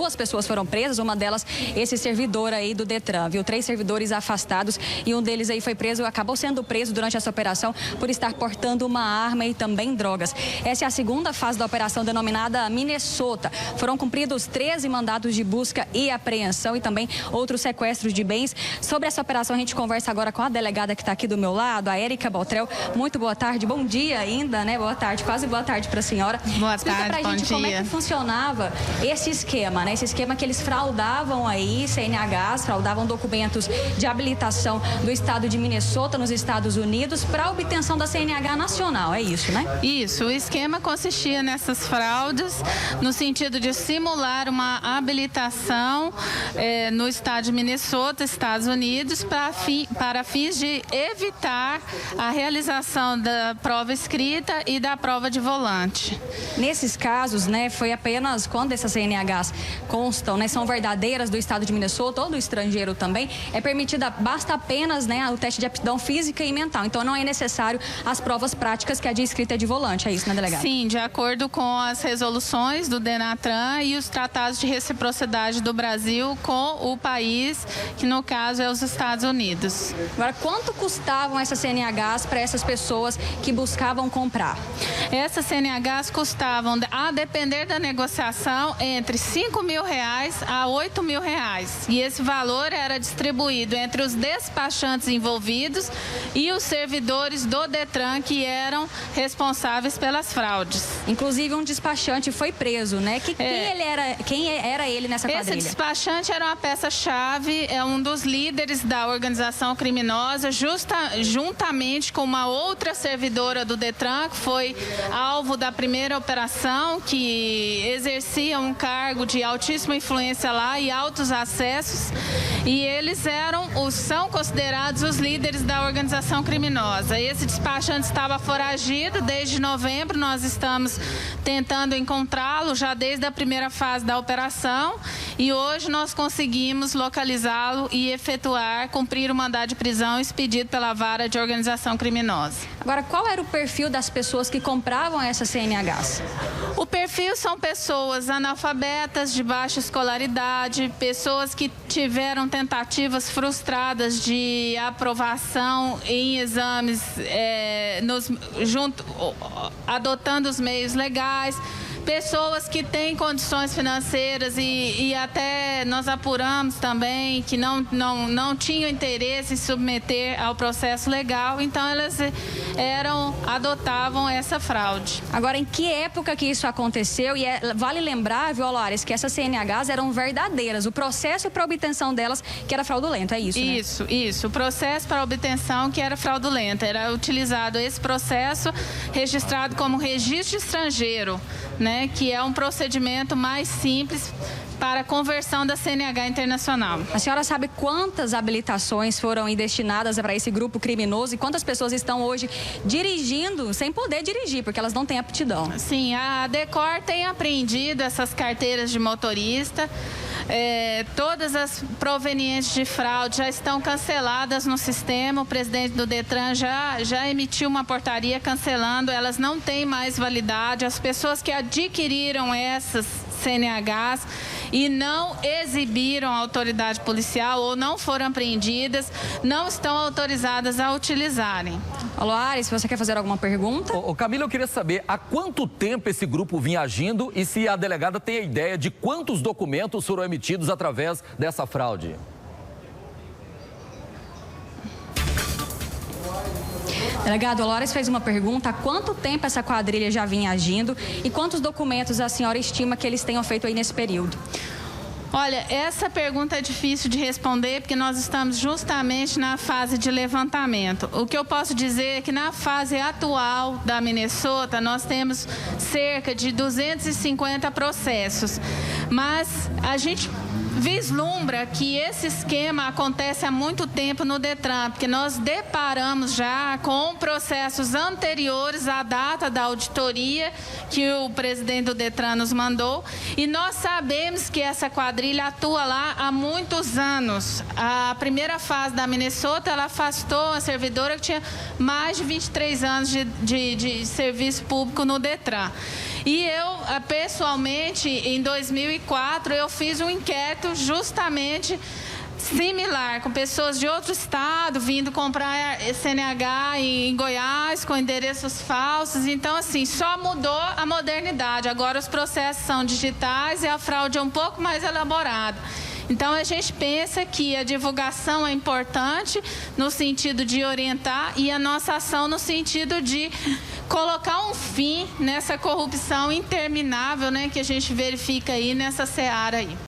2 pessoas foram presas, uma delas esse servidor aí do Detran, viu? 3 servidores afastados e um deles aí foi preso, acabou sendo preso durante essa operação por estar portando uma arma e também drogas. Essa é a segunda fase da operação denominada Minnesota. Foram cumpridos 13 mandados de busca e apreensão e também outros sequestros de bens. Sobre essa operação a gente conversa agora com a delegada que está aqui do meu lado, a Érica Botrel. Muito boa tarde, bom dia ainda, né? Boa tarde, quase boa tarde para a senhora. Boa Explica tarde, pra gente como é que funcionava esse esquema, né? Esse esquema que eles fraudavam aí, CNHs, fraudavam documentos de habilitação do estado de Minnesota, nos Estados Unidos, para obtenção da CNH nacional, é isso, né? Isso, o esquema consistia nessas fraudes, no sentido de simular uma habilitação no estado de Minnesota, Estados Unidos, para fins de evitar a realização da prova escrita e da prova de volante. Nesses casos, né, foi apenas quando essas CNHs constam, né, são verdadeiras do estado de Minnesota ou do estrangeiro também, é permitida, basta apenas, né, o teste de aptidão física e mental. Então não é necessário as provas práticas que é de escrita e de volante, é isso, né, delegado? Sim, de acordo com as resoluções do Denatran e os tratados de reciprocidade do Brasil com o país, que no caso é os Estados Unidos. Agora, quanto custavam essas CNHs para essas pessoas que buscavam comprar? Essas CNHs custavam, a depender da negociação, entre R$5.000 a R$8.000. E esse valor era distribuído entre os despachantes envolvidos e os servidores do Detran que eram responsáveis pelas fraudes. Inclusive, um despachante foi preso, né? Quem era ele nessa quadrilha? Esse despachante era uma peça-chave, é um dos líderes da organização criminosa, juntamente com uma outra servidora do Detran, que foi alvo da primeira operação, que exercia um cargo de altíssima influência lá e altos acessos. E eles são considerados os líderes da organização criminosa. Esse despachante estava foragido desde novembro, nós estamos tentando encontrá-lo já desde a primeira fase da operação e hoje nós conseguimos localizá-lo e cumprir o mandado de prisão expedido pela vara de organização criminosa. Agora, qual era o perfil das pessoas que compravam essas CNHs? O perfil são pessoas analfabetas, de baixa escolaridade, pessoas que tiveram tentativas frustradas de aprovação em exames, adotando os meios legais, pessoas que têm condições financeiras e até nós apuramos também que não tinham interesse em submeter ao processo legal, então elas adotavam essa fraude. Agora, em que época que isso aconteceu? E vale lembrar, viu, Olares, que essas CNHs eram verdadeiras, o processo para obtenção delas que era fraudulento, é isso, né? Isso, o processo para obtenção que era fraudulento, era utilizado esse processo registrado como registro estrangeiro, né, que é um procedimento mais simples para a conversão da CNH internacional. A senhora sabe quantas habilitações foram destinadas para esse grupo criminoso e quantas pessoas estão hoje dirigindo sem poder dirigir, porque elas não têm aptidão? Sim, a Decor tem apreendido essas carteiras de motorista. Todas as provenientes de fraude já estão canceladas no sistema. O presidente do Detran já emitiu uma portaria cancelando, elas não têm mais validade. As pessoas que adquiriram essas CNHs e não exibiram a autoridade policial ou não foram apreendidas, não estão autorizadas a utilizarem. Alô, se você quer fazer alguma pergunta? Camila, eu queria saber há quanto tempo esse grupo vinha agindo e se a delegada tem a ideia de quantos documentos foram emitidos através dessa fraude. Delegado, Dolores fez uma pergunta: há quanto tempo essa quadrilha já vinha agindo e quantos documentos a senhora estima que eles tenham feito aí nesse período? Olha, essa pergunta é difícil de responder porque nós estamos justamente na fase de levantamento. O que eu posso dizer é que na fase atual da Minnesota nós temos cerca de 250 processos, mas a gente vislumbra que esse esquema acontece há muito tempo no Detran, porque nós deparamos já com processos anteriores à data da auditoria que o presidente do Detran nos mandou, e nós sabemos que essa quadrilha atua lá há muitos anos. A primeira fase da Minnesota, ela afastou a servidora que tinha mais de 23 anos de serviço público no Detran. E eu, pessoalmente, em 2004, eu fiz um inquérito justamente similar, com pessoas de outro estado vindo comprar CNH em Goiás com endereços falsos. Então, assim, só mudou a modernidade. Agora os processos são digitais e a fraude é um pouco mais elaborada. Então, a gente pensa que a divulgação é importante no sentido de orientar e a nossa ação no sentido de colocar um fim nessa corrupção interminável, né, que a gente verifica aí nessa seara aí.